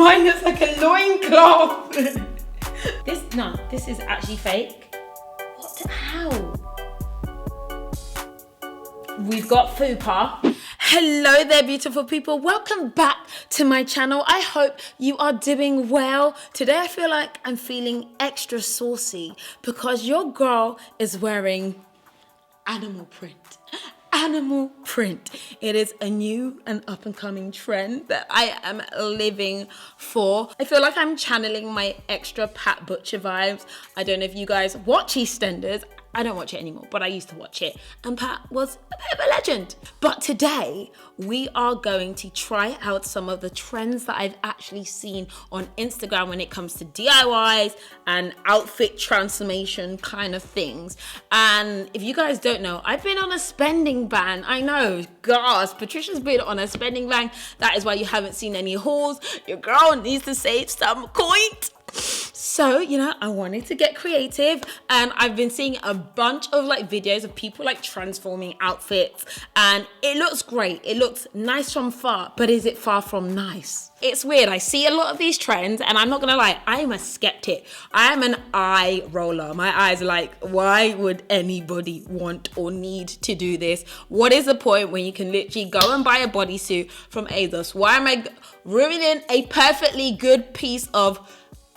Mine looks like a loincloth. This is actually fake. How? We've got fupa. Hello there, beautiful people. Welcome back to my channel. I hope you are doing well. Today I feel like I'm feeling extra saucy because your girl is wearing animal print. Animal print. It is a new and up and coming trend that I am living for. I feel like I'm channeling my extra Pat Butcher vibes. I don't know if you guys watch EastEnders. I don't watch it anymore, but I used to watch it, and Pat was a bit of a legend. But today, we are going to try out some of the trends that I've actually seen on Instagram when it comes to DIYs and outfit transformation kind of things. And if you guys don't know, I've been on a spending ban. I know, gosh, Patricia's been on a spending ban. That is why you haven't seen any hauls. Your girl needs to save some coins. So, I wanted to get creative, and I've been seeing a bunch of videos of people transforming outfits, and it looks great. It looks nice from far, but is it far from nice? It's weird. I see a lot of these trends, and I'm not gonna lie, I am a skeptic. I am an eye roller. My eyes are like, why would anybody want or need to do this? What is the point when you can literally go and buy a bodysuit from ASOS? Why am I ruining a perfectly good piece of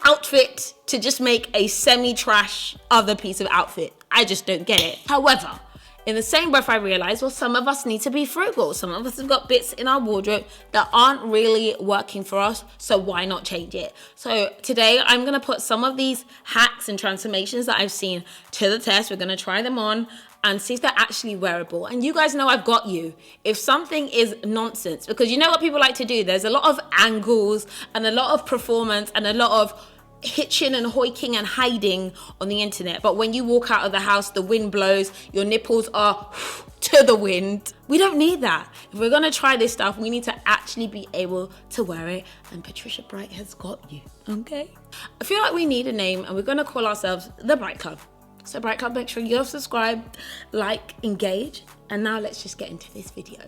outfit to just make a semi-trash other piece of outfit? I just don't get it. However, in the same breath I realize, well, some of us need to be frugal. Some of us have got bits in our wardrobe that aren't really working for us, so why not change it? So today I'm gonna put some of these hacks and transformations that I've seen to the test. We're gonna try them on and see if they're actually wearable. And you guys know I've got you if something is nonsense, because you know what people like to do? There's a lot of angles and a lot of performance and a lot of hitching and hoiking and hiding on the internet. But when you walk out of the house, the wind blows, your nipples are to the wind. We don't need that. If we're gonna try this stuff, we need to actually be able to wear it. And Patricia Bright has got you, okay? I feel like we need a name, and we're gonna call ourselves the Bright Club. So Bright Club, make sure you're subscribed, like, engage, and now let's just get into this video.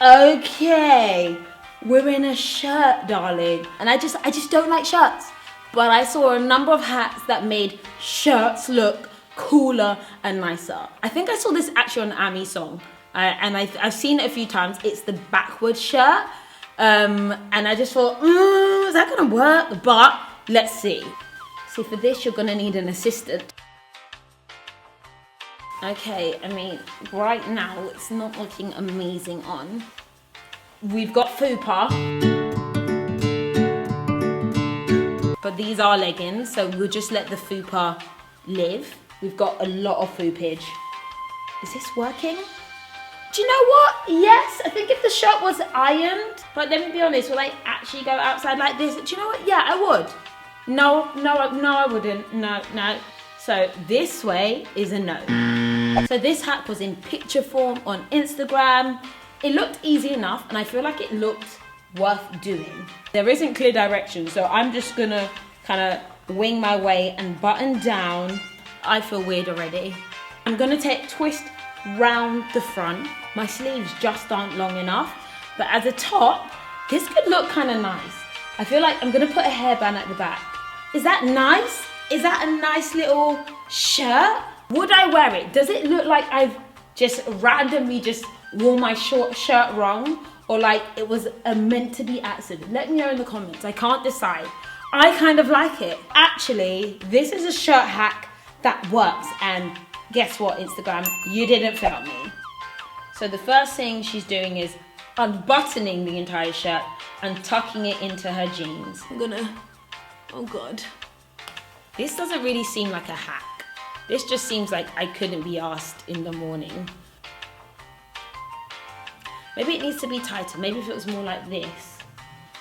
Okay, we're in a shirt, darling, and I just don't like shirts. But I saw a number of hats that made shirts look cooler and nicer. I think I saw this actually on Ami's song, and I've seen it a few times. It's the backward shirt, and I just thought, is that gonna work? But let's see. See, for this, you're gonna need an assistant. Okay, I mean, right now, it's not looking amazing on. We've got fupa, but these are leggings, so we'll just let the fupa live. We've got a lot of foopage. Is this working? Do you know what? Yes, I think if the shirt was ironed, but let me be honest, will I actually go outside like this? Do you know what? Yeah, I would. No, I wouldn't. No. So this way is a no. So this hat was in picture form on Instagram. It looked easy enough, and I feel like it looked worth doing. There isn't clear direction, so I'm just gonna kind of wing my way and button down. I feel weird already. I'm gonna twist round the front. My sleeves just aren't long enough, but as a top, this could look kind of nice. I feel like I'm gonna put a hairband at the back. Is that nice? Is that a nice little shirt? Would I wear it? Does it look like I've just randomly just wore my short shirt wrong, or like it was a meant to be accident? Let me know in the comments. I can't decide. I kind of like it. Actually, this is a shirt hack that works, and guess what, Instagram? You didn't fail me. So the first thing she's doing is unbuttoning the entire shirt and tucking it into her jeans. Oh God. This doesn't really seem like a hack. This just seems like I couldn't be asked in the morning. Maybe it needs to be tighter. Maybe if it was more like this.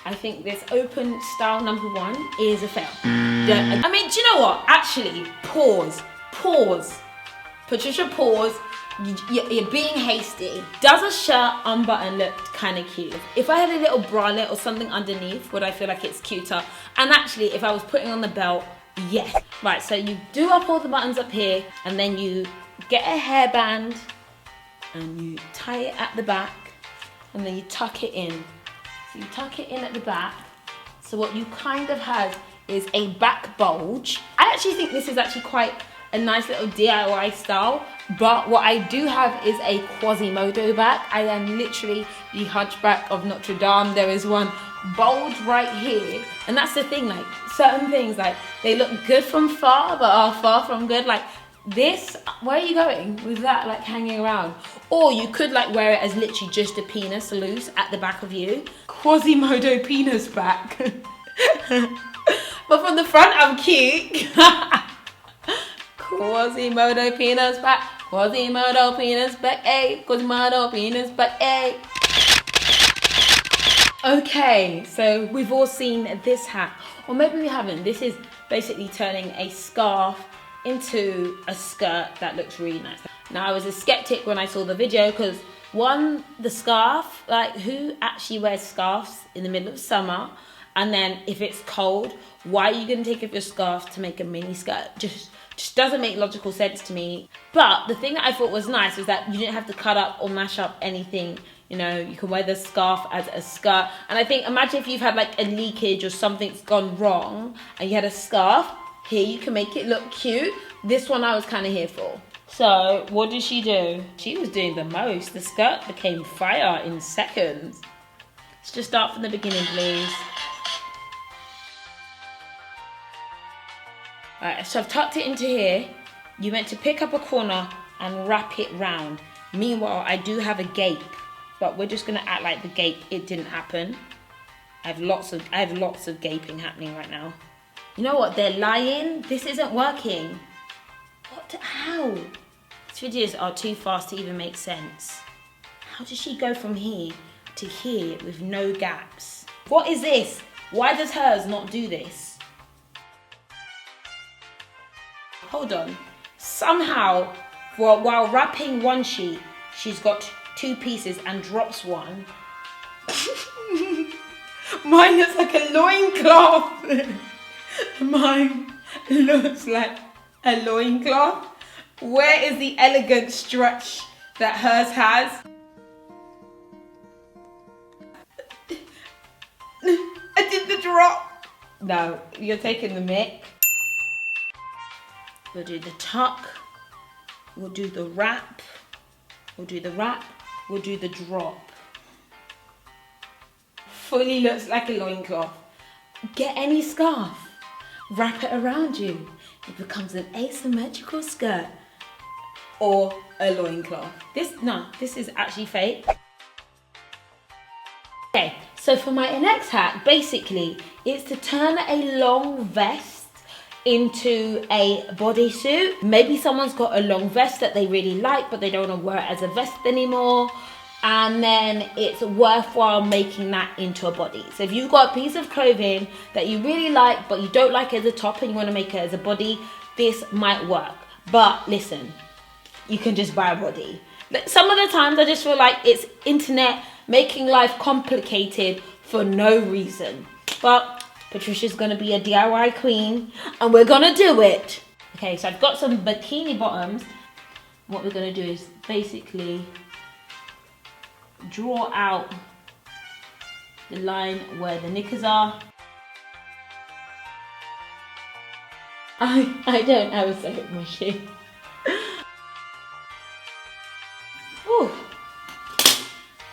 I think this open style number 1 is a fail. I mean, do you know what? Actually, pause. Patricia, pause. You're being hasty. Does a shirt unbutton look kind of cute? If I had a little bralette or something underneath, would I feel like it's cuter? And actually, if I was putting on the belt, yes. Right, so you do up all the buttons up here, and then you get a hairband and you tie it at the back, and then you tuck it in. So you tuck it in at the back. So what you kind of have is a back bulge. I actually think this is actually quite a nice little DIY style, but what I do have is a Quasimodo back. I am literally the Hunchback of Notre Dame. There is one bulge right here, and that's the thing, like certain things, like they look good from far but are far from good. Like this, where are you going with that, like hanging around? Or you could like wear it as literally just a penis loose at the back of you. Quasimodo penis back. But from the front I'm cute. Quasimodo penis back, Quasimodo penis back, ayy, Quasimodo penis back, ayy. Okay, so we've all seen this hat, or maybe we haven't. This is basically turning a scarf into a skirt that looks really nice. Now, I was a skeptic when I saw the video because one, the scarf, like who actually wears scarves in the middle of summer? And then if it's cold, why are you gonna take off your scarf to make a mini skirt? Just doesn't make logical sense to me. But the thing that I thought was nice was that you didn't have to cut up or mash up anything. You know, you can wear the scarf as a skirt. And I think, imagine if you've had like a leakage or something's gone wrong and you had a scarf, here you can make it look cute. This one I was kind of here for. So what did she do? She was doing the most. The skirt became fire in seconds. Let's just start from the beginning, please. Alright, so I've tucked it into here. You meant to pick up a corner and wrap it round. Meanwhile, I do have a gape, but we're just gonna act like the gape, it didn't happen. I have lots of gaping happening right now. You know what? They're lying. This isn't working. How? These videos are too fast to even make sense. How does she go from here to here with no gaps? What is this? Why does hers not do this? Hold on. Somehow, while wrapping one sheet, she's got two pieces and drops one. Mine looks like a loincloth. Mine looks like a loincloth. Where is the elegant stretch that hers has? I did the drop. No, you're taking the mic. We'll do the tuck. We'll do the wrap. We'll do the wrap. We'll do the drop. Fully looks like a loincloth. Get any scarf. Wrap it around you. It becomes an asymmetrical skirt or a loincloth. This is actually fake. Okay, so for my next hat, basically, it's to turn a long vest into a bodysuit. Maybe someone's got a long vest that they really like, but they don't want to wear it as a vest anymore. And then it's worthwhile making that into a body. So if you've got a piece of clothing that you really like, but you don't like it as a top and you want to make it as a body, this might work. But listen, you can just buy a body. Some of the times I just feel like it's internet making life complicated for no reason. But Patricia's gonna be a DIY queen and we're gonna do it. Okay, so I've got some bikini bottoms. What we're gonna do is basically draw out the line where the knickers are. I don't have a sewing machine. Ooh,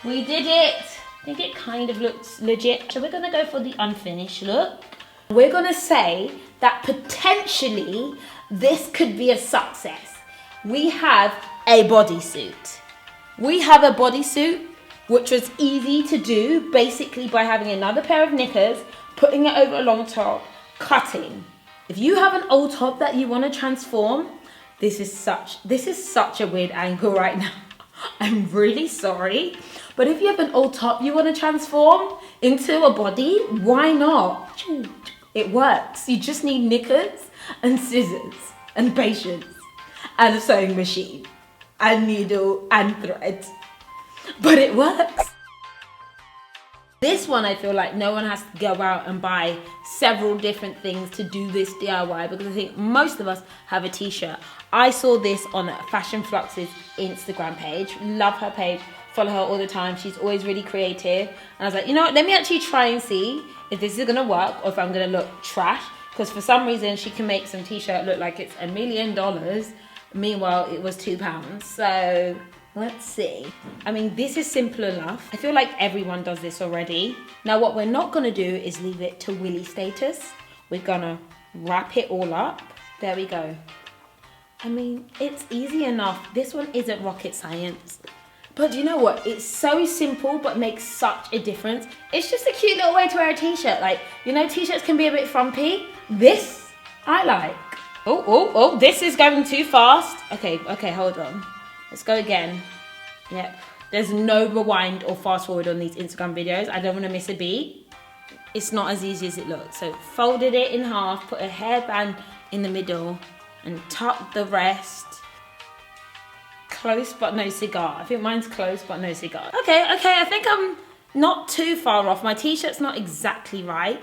we did it. I think it kind of looks legit. So we're gonna go for the unfinished look. We're gonna say that potentially this could be a success. We have a bodysuit. We have a bodysuit which was easy to do basically by having another pair of knickers, putting it over a long top, cutting. If you have an old top that you want to transform, this is such a weird angle right now. I'm really sorry. But if you have an old top you want to transform into a body, why not? It works. You just need knickers and scissors and patience and a sewing machine and needle and thread. But it works. This one I feel like no one has to go out and buy several different things to do this DIY, because I think most of us have a t-shirt. I saw this on Fashion Flux's Instagram page. Love her page. follow her all the time. She's always really creative. And I was like, you know what, let me actually try and see if this is gonna work or if I'm gonna look trash. Because for some reason she can make some t-shirt look like it's $1 million. Meanwhile, it was £2. So let's see. I mean, this is simple enough. I feel like everyone does this already. Now what we're not gonna do is leave it to willy status. We're gonna wrap it all up. There we go. I mean, it's easy enough. This one isn't rocket science. But you know what? It's so simple, but makes such a difference. It's just a cute little way to wear a t-shirt. Like, you know, t-shirts can be a bit frumpy. This, I like. Oh, this is going too fast. Okay, hold on. Let's go again. Yep. There's no rewind or fast forward on these Instagram videos. I don't want to miss a beat. It's not as easy as it looks. So folded it in half, put a hairband in the middle, and tuck the rest. Close but no cigar. I think mine's close but no cigar. Okay, I think I'm not too far off. My t-shirt's not exactly right.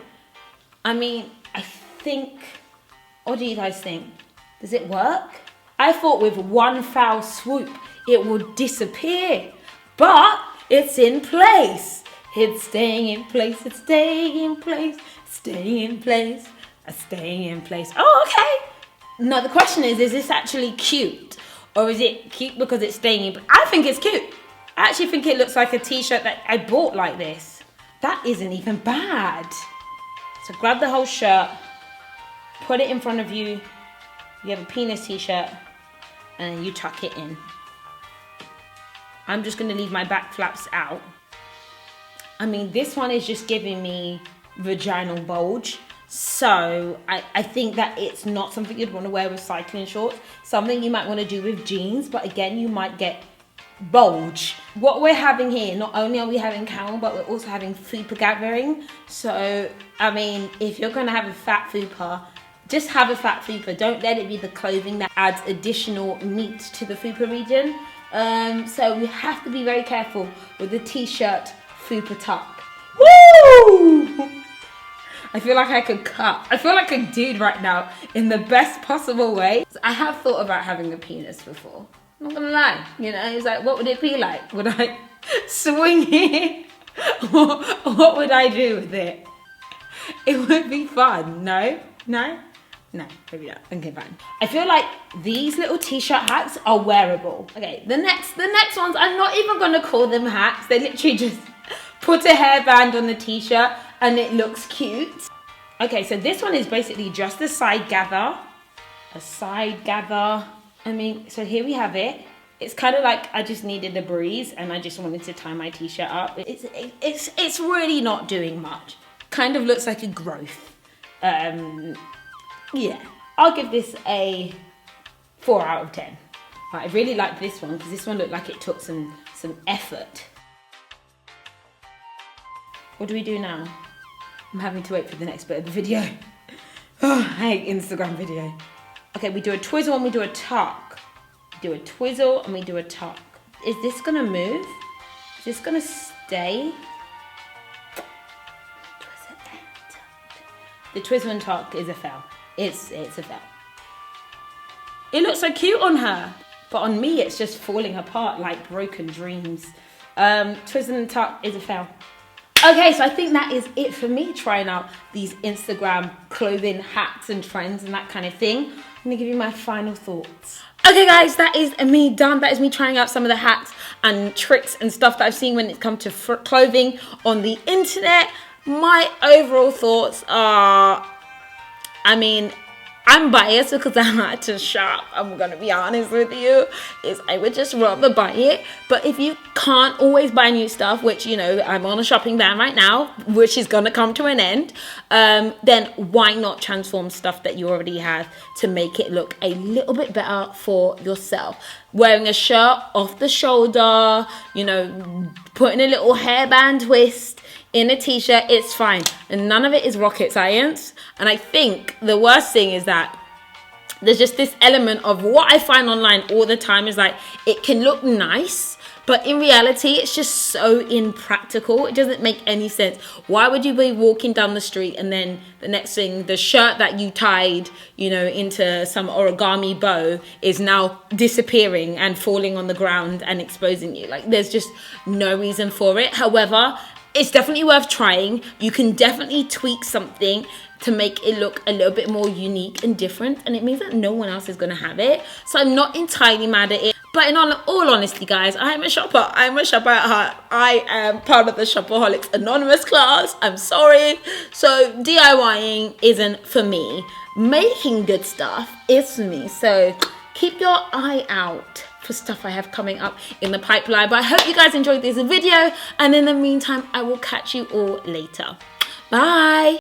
I mean, I think, what do you guys think? Does it work? I thought with one foul swoop, it would disappear, but it's in place. It's staying in place, it's staying in place, staying in place, staying in place. Oh, okay. Now the question is this actually cute? Or is it cute because it's staying in? I think it's cute. I actually think it looks like a t-shirt that I bought like this. That isn't even bad. So grab the whole shirt, put it in front of you. You have a penis t-shirt, and then you tuck it in. I'm just gonna leave my back flaps out. I mean, this one is just giving me vaginal bulge. So I think that it's not something you'd want to wear with cycling shorts. Something you might want to do with jeans, but again, you might get bulge. What we're having here, not only are we having camel, but we're also having fupa gathering. So, I mean, if you're going to have a fat fupa, just have a fat fupa. Don't let it be the clothing that adds additional meat to the fupa region. So we have to be very careful with the t-shirt fupa tuck. Woo! I feel like I could cut. I feel like a dude right now in the best possible way. I have thought about having a penis before. I'm not gonna lie. You know, it's like, what would it be like? Would I swing it? Or what would I do with it? It would be fun. No, maybe not. Okay, fine. I feel like these little t-shirt hats are wearable. Okay, the next ones, I'm not even gonna call them hats. They literally just put a hairband on the t-shirt and it looks cute. Okay, so this one is basically just a side gather. A side gather. I mean, so here we have it. It's kind of like I just needed a breeze and I just wanted to tie my t-shirt up. It's really not doing much. Kind of looks like a growth. Yeah, I'll give this a 4 out of 10. But I really like this one because this one looked like it took some effort. What do we do now? I'm having to wait for the next bit of the video. Oh, I hate Instagram video. Okay, we do a twizzle and we do a tuck. We do a twizzle and we do a tuck. Is this gonna move? Is this gonna stay? The twizzle and tuck is a fail. It's a fail. It looks so cute on her, but on me it's just falling apart like broken dreams. Twizzle and tuck is a fail. Okay, so I think that is it for me trying out these Instagram clothing hats and trends and that kind of thing. I'm gonna give you my final thoughts. Okay guys, that is me done. That is me trying out some of the hats and tricks and stuff that I've seen when it comes to clothing on the internet. My overall thoughts are, I mean, I'm biased because I like to shop. I'm gonna be honest with you, I would just rather buy it. But if you can't always buy new stuff, which, you know, I'm on a shopping ban right now, which is gonna come to an end, then why not transform stuff that you already have to make it look a little bit better for yourself? Wearing a shirt off the shoulder, you know, putting a little hairband twist in a t-shirt, it's fine. And none of it is rocket science. And I think the worst thing is that there's just this element of what I find online all the time is like, it can look nice, But in reality, it's just so impractical. It doesn't make any sense. Why would you be walking down the street and then the next thing, the shirt that you tied, you know, into some origami bow is now disappearing and falling on the ground and exposing you? Like, there's just no reason for it. However, it's definitely worth trying. You can definitely tweak something to make it look a little bit more unique and different, and it means that no one else is going to have it. So I'm not entirely mad at it. But in all honesty, guys, I am a shopper. I'm a shopper at heart. I am part of the Shopaholics Anonymous class. I'm sorry. So DIYing isn't for me. Making good stuff is for me. So keep your eye out for stuff I have coming up in the pipeline. But I hope you guys enjoyed this video. And in the meantime, I will catch you all later. Bye.